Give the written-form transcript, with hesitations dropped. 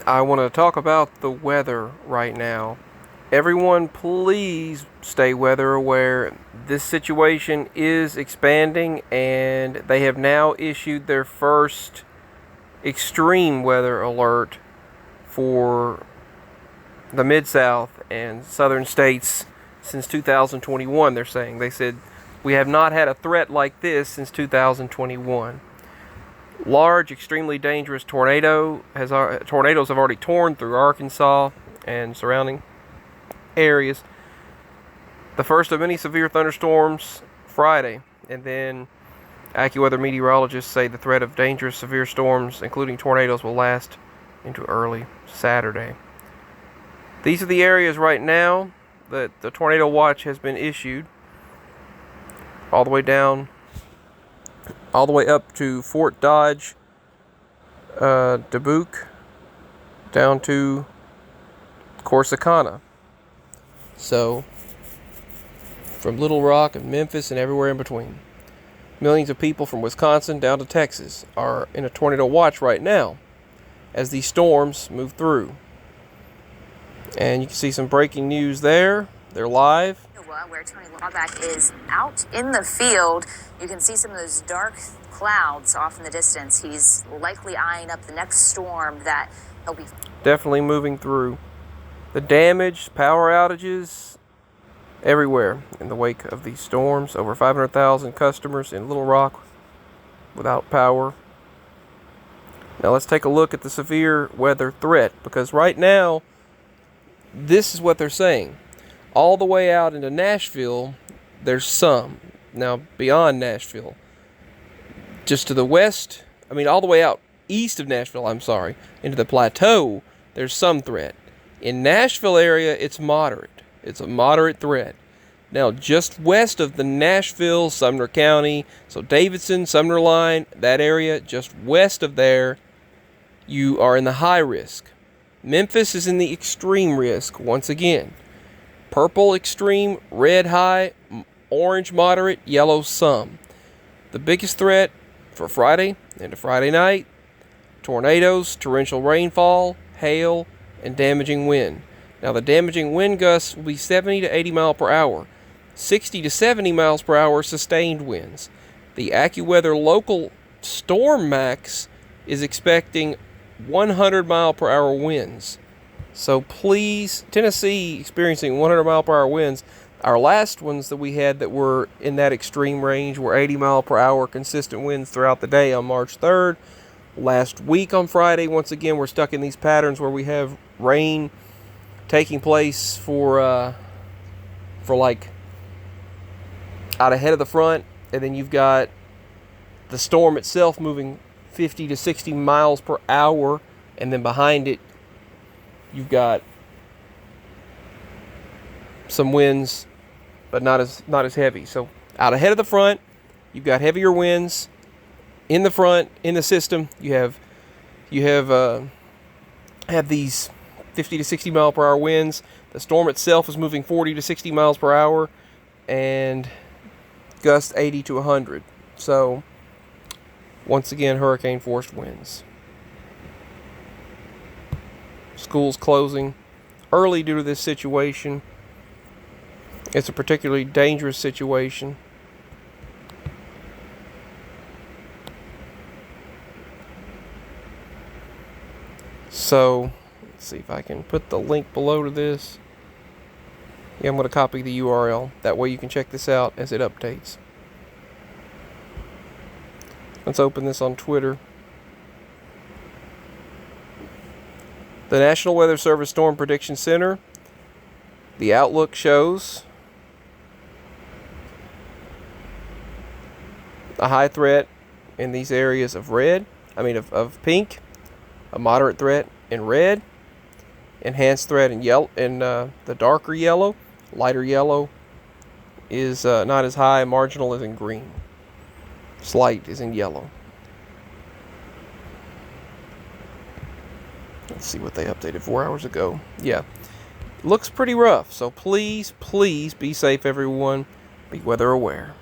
I want to talk about the weather right now. Everyone, please stay weather aware. This situation is expanding, and they have now issued their first extreme weather alert for the Mid-South and southern states since 2021, they're saying. They said, we have not had a threat like this since 2021. Large, extremely dangerous tornadoes have already torn through Arkansas and surrounding areas. The first of many severe thunderstorms Friday, and then AccuWeather meteorologists say the threat of dangerous severe storms, including tornadoes, will last into early Saturday. These are the areas right now that the tornado watch has been issued, all the way up to Fort Dodge, Dubuque, down to Corsicana. So, from Little Rock and Memphis and everywhere in between. Millions of people from Wisconsin down to Texas are in a tornado watch right now as these storms move through. And you can see some breaking news there. They're live. Where Tony Laubach is out in the field. You can see some of those dark clouds off in the distance. He's likely eyeing up the next storm that he'll be definitely moving through. The damage, power outages everywhere in the wake of these storms. Over 500,000 customers in Little Rock without power. Now let's take a look at the severe weather threat, because right now this is what they're saying. All the way out into Nashville, there's some. Now, beyond Nashville, just to the west, all the way out east of Nashville, into the plateau, there's some threat. In Nashville area, it's moderate. It's a moderate threat. Now, just west of the Nashville, Sumner County, so Davidson, Sumner line, that area, just west of there, you are in the high risk. Memphis is in the extreme risk, once again. Purple extreme, red high, orange moderate, yellow some. The biggest threat for Friday into Friday night: tornadoes, torrential rainfall, hail, and damaging wind. Now the damaging wind gusts will be 70 to 80 miles per hour, 60 to 70 miles per hour sustained winds. The AccuWeather local storm max is expecting 100 mile per hour winds. So please, Tennessee experiencing 100 mile per hour winds. Our last ones that we had that were in that extreme range were 80 mile per hour consistent winds throughout the day on March 3rd. Last week on Friday, once again, we're stuck in these patterns where we have rain taking place for like out ahead of the front, and then you've got the storm itself moving 50 to 60 miles per hour, and then behind it you've got some winds, but not as heavy. So out ahead of the front, you've got heavier winds. In the front, in the system, you have these 50 to 60 mile per hour winds. The storm itself is moving 40 to 60 miles per hour, and gusts 80 to 100. So once again, hurricane force winds. Schools closing early due to this situation. It's a particularly dangerous situation. So, let's see if I can put the link below to this. Yeah, I'm going to copy the URL. That way you can check this out as it updates. Let's open this on Twitter. The National Weather Service Storm Prediction Center. The outlook shows a high threat in these areas of of pink, a moderate threat in red, enhanced threat in yellow, in the darker yellow. Lighter yellow is not as high. Marginal is in green. Slight is in yellow. Let's see what they updated 4 hours ago. Yeah, looks pretty rough. So please be safe, everyone. Be weather aware.